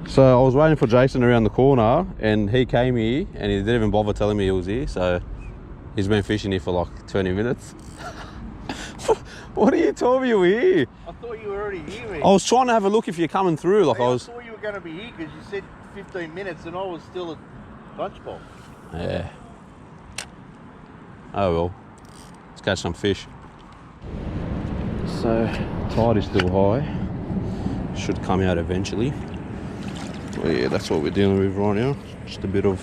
So I was waiting for Jason around the corner and he came here and he didn't even bother telling me he was here, so he's been fishing here for like 20 minutes. What are you told me you were here? I thought you were already here, man. I was trying to have a look if you're coming through, like I I was... thought you were going to be here because you said 15 minutes and I was still at lunchbox. Yeah. Oh well, let's catch some fish. So, tide is still high. Should come out eventually. Well, yeah, that's what we're dealing with right now. Just a bit of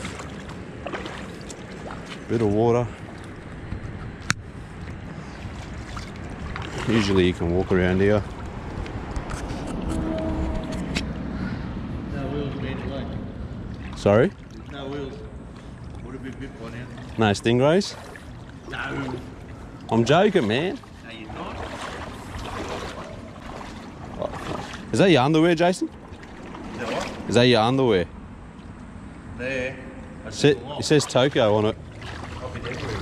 water. Usually you can walk around here. No wheels, man, like. Sorry? There's no wheels. Would have been bit by now. No stingrays? No. I'm joking, man. No, you're not. Is that your underwear, Jason? Is that what? Is that your underwear? There. It says Tokyo on it. I'll be there for you.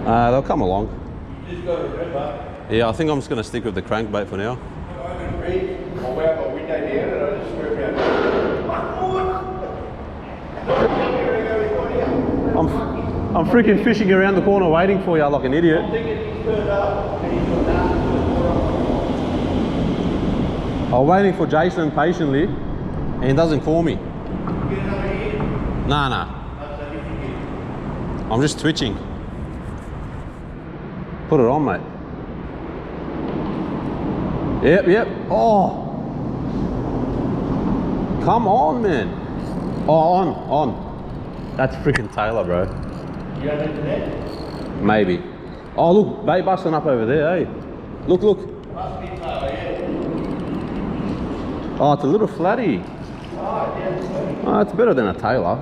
They'll come along. You just got to remember. Yeah, I think I'm just going to stick with the crankbait for now. I can read. I'll wear my window down and I just screw out. I'm freaking fishing around the corner waiting for you like an idiot. I'm thinking he's turned up and he's got nothing. I'm waiting for Jason patiently and he doesn't call me. Get another hit. Nah. That's a different hit. I'm just twitching. Put it on, mate. Yep. Oh. Come on, man. Oh, on. That's freaking Taylor, bro. You got into that? Maybe. Oh, look, bait busting up over there, eh? Look. Must be Taylor, yeah. Oh, it's a little flatty. Oh, it's better than a Taylor.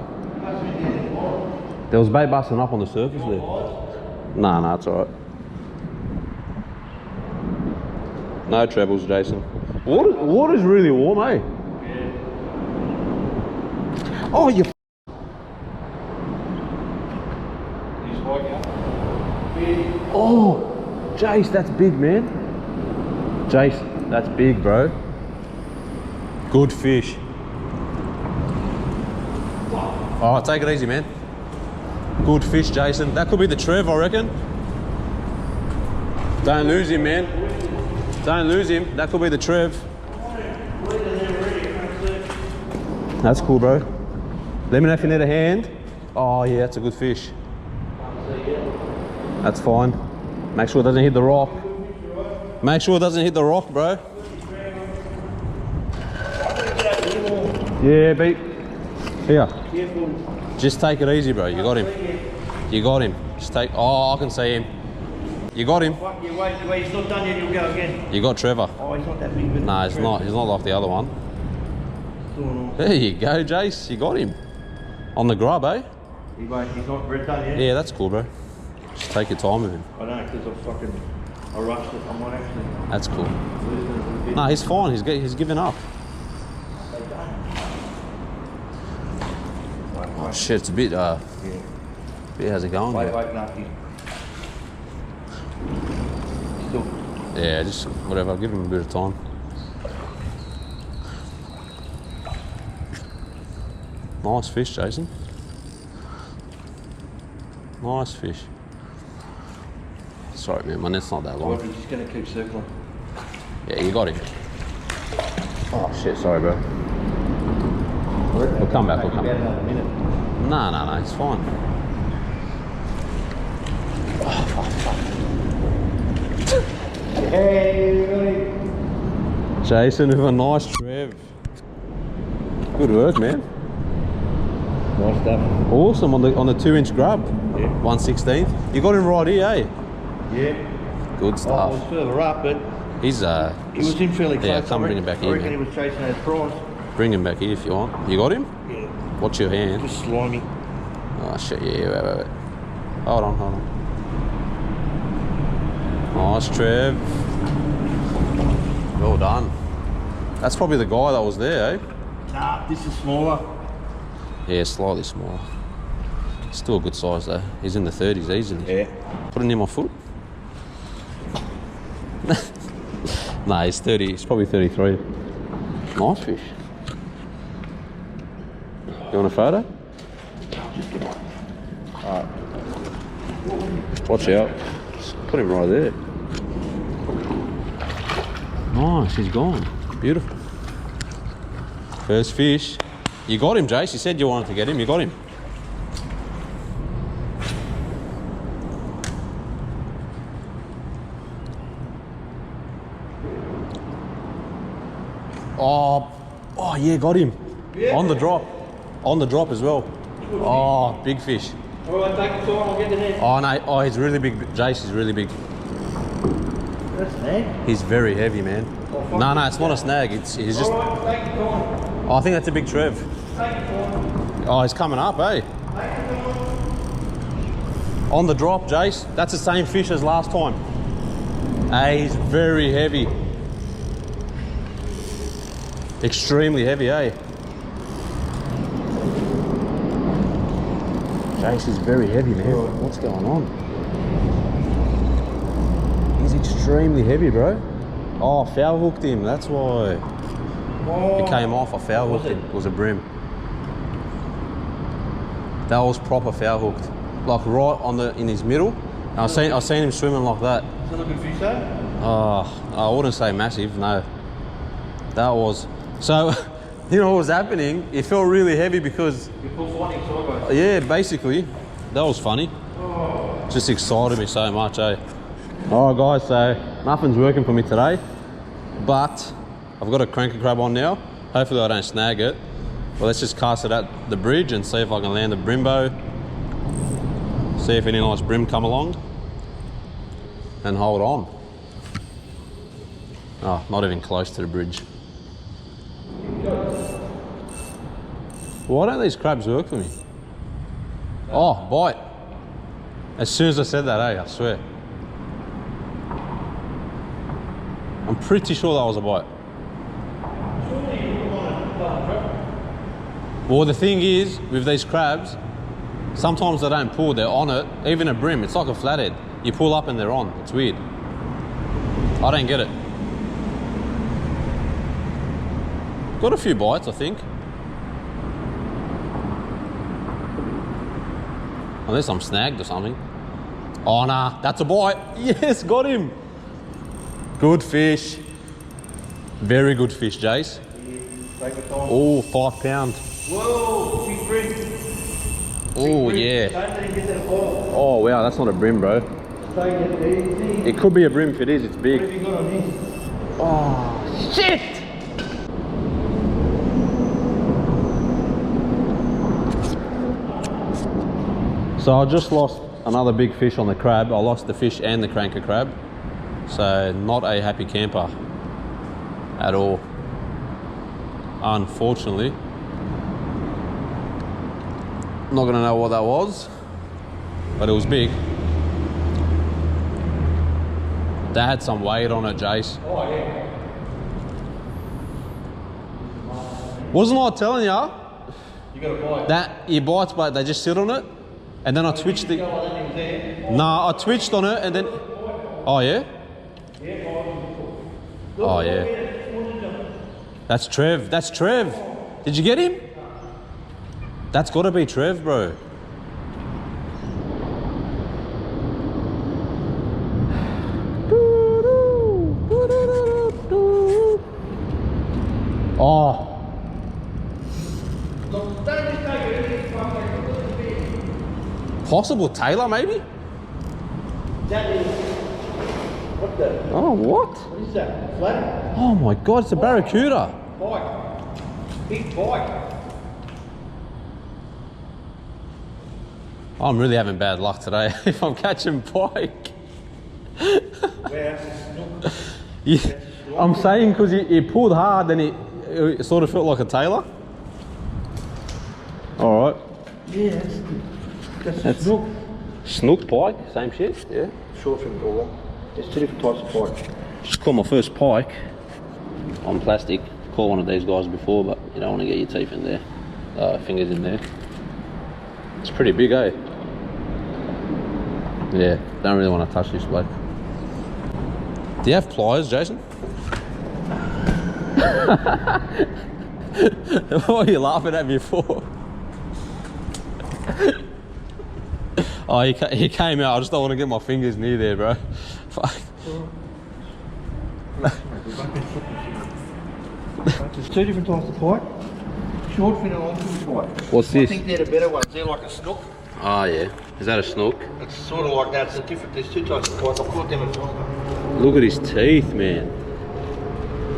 There was bait busting up on the surface there. Nah, it's alright. No trebles, Jason. Water's really warm, eh? Yeah. Oh, you. Oh, Jace, that's big, man. Jace, that's big, bro. Good fish. Oh, take it easy, man. Good fish, Jason. That could be the Trev, I reckon. Don't lose him, man. Don't lose him. That could be the Trev. That's cool, bro. Let me know if you need a hand. Oh, yeah, that's a good fish. That's fine. Make sure it doesn't hit the rock. Make sure it doesn't hit the rock, bro. Yeah, beat. Here. Just take it easy, bro. You got him. You got him. Just take. Oh, I can see him. You got him. Wait, he's not done yet. You'll go again. You got Trevor. Oh, he's not that big. No, he's not. He's not like the other one. There you go, Jace. You got him. On the grub, eh? He's not done yet. Yeah, that's cool, bro. Just take your time with him. I know, because I rushed it. I'm not actually. That's cool. No, he's fine. He's given up. Oh shit, it's a bit Yeah. How's it going? Wait, nothing. Still. Yeah, just whatever. I'll give him a bit of time. Nice fish, Jason. Nice fish. Sorry, man, my net's not that long. We're just going to keep circling. Yeah, you got him. Oh shit, sorry, bro. We'll come back. We'll come back. About another minute. No, it's fine. Oh, fuck. Hey, Jason with a nice Trev. Good work, man. nice stuff. Awesome on the 2-inch grub. Yeah. 1/16. You got him right here, eh? Yeah. Good I stuff. was further up, but He's he was in fairly close. Yeah, come bring him back I here, reckon he man. was chasing those prawns. Bring him back here if you want. You got him? Yeah. Watch your hand. Just slimy. Oh shit, yeah, wait. Hold on. Nice, Trev. Well done. That's probably the guy that was there, eh? Nah, this is smaller. Yeah, slightly smaller. Still a good size though. He's in the 30s easily. Yeah. Put it near my foot. Nah, he's 30. He's probably 33. Nice fish. You want a photo? Alright. Watch out. Just put him right there. Nice, he's gone. Beautiful. First fish. You got him, Jace. You said you wanted to get him. You got him. Oh yeah, got him. Yeah. On the drop. On the drop as well. Oh, big fish. Alright, take your time, I'll get the net. Oh no, oh he's really big. Jace is really big. That's a snag. He's very heavy, man. Oh, No, it's not a snag. He's just. Alright, take your time. Oh, I think that's a big Trev. Take your time. Oh, he's coming up, eh? Take your time. On the drop, Jace. That's the same fish as last time. Hey, he's very heavy. Extremely heavy, eh? Jace is very heavy, man. What's going on? He's extremely heavy, bro. Oh, foul hooked him. That's why. Oh. It came off. I foul hooked him. It was a brim. That was proper foul hooked. Like right on in his middle. And I seen him swimming like that. Is that a good fish though? Oh, I wouldn't say massive, no. That was so. You know what was happening? It felt really heavy because. You pull finding sideways. Yeah, basically. That was funny. Oh. Just excited me so much, eh? Alright guys, so nothing's working for me today. But I've got a cranker crab on now. Hopefully I don't snag it. Well, let's just cast it at the bridge and see if I can land a brimbo. See if any nice brim come along. And hold on. Oh, not even close to the bridge. Why don't these crabs work for me? Oh, bite. As soon as I said that, eh, I swear. I'm pretty sure that was a bite. Well, the thing is, with these crabs, sometimes they don't pull, they're on it. Even a brim, it's like a flathead. You pull up and they're on. It's weird. I don't get it. Got a few bites, I think. Unless I'm snagged or something. Oh, nah, that's a bite. Yes, got him. Good fish. Very good fish, Jace. Take your time. Oh, 5 pound. Whoa, big brim. Oh, yeah. Don't let him get that bottle. Oh, wow, that's not a brim, bro. Take it easy. It could be a brim if it is, it's What big. have you got on this? Oh, shit! So I just lost another big fish on the crab. I lost the fish and the cranker crab. So not a happy camper at all. Unfortunately. Not gonna know what that was, but it was big. That had some weight on it, Jace. Oh, yeah. Wasn't I telling ya You got a bite. that he bites, but they just sit on it? And then I twitched the... Nah, I twitched on it and then... Oh, yeah? Oh, yeah. That's Trev. That's Trev. Did you get him? That's got to be Trev, bro. Oh. Possible Taylor, maybe? What the? Oh, what? What is that? Flat? Oh my God, it's a barracuda. Pike. Big pike. I'm really having bad luck today if I'm catching pike. Where? Snook. Yeah, I'm saying because he pulled hard and it sort of felt like a Taylor. All right. Yeah, that's snook. Snook pike, same shit, yeah. Short fin or long. There's two different types of pike. Just caught my first pike on plastic. Caught one of these guys before, but you don't want to get your teeth in there. Fingers in there. It's pretty big, eh? Yeah, don't really want to touch this bloke. Do you have pliers, Jason? What are you laughing at me for? Oh, he came out. I just don't want to get my fingers near there, bro. Fuck. There's two different types of pike. Short fin and long fin pike. What's this? I think they're the better ones. They're like a snook. Oh, yeah. Is that a snook? It's sort of like that. It's a different. There's two types of pike. I've caught them at once. Look at his teeth, man.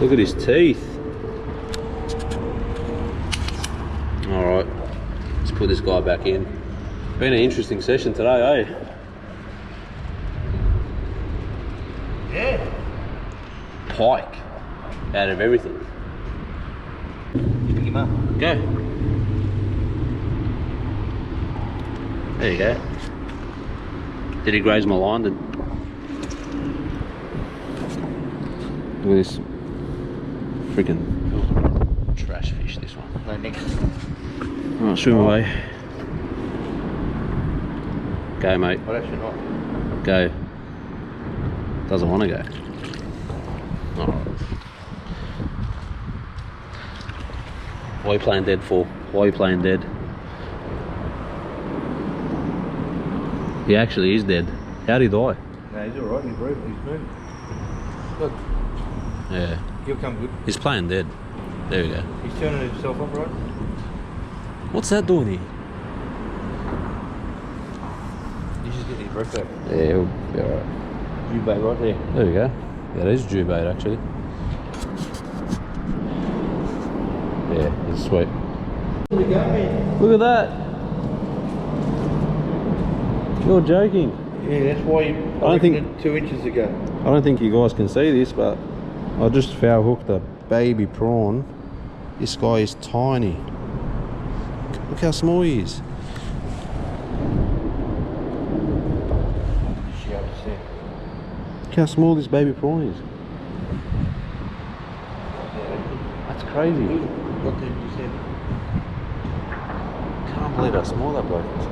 Look at his teeth. Alright. Let's put this guy back in. Been an interesting session today, eh? Yeah. Pike. Out of everything. You pick him up. Go. There you go. Did he graze my line? Look at this freaking trash fish, this one. No, next. Alright, swim away. Go, mate. Well, actually not. Go. Doesn't want to go. Alright. Why are you playing dead for? Why are you playing dead? He actually is dead. How'd he die? No, he's alright. He's moving. He's moving. Look. Yeah. He'll come good. He's playing dead. There we go. He's turning himself up, right? What's that doing here? He's just getting his breath back. Yeah, he'll be alright. You bait right there. There we go. Yeah, that is Jew bait actually. Yeah, it's sweet. There we go, man. Look at that. You're joking. Yeah, that's why you. I don't think 2 inches ago. I don't think you guys can see this, but I just foul hooked a baby prawn. This guy is tiny. Look how small he is. Look how small this baby prawn is. That's crazy. What did you say? Can't believe how small that bloke is.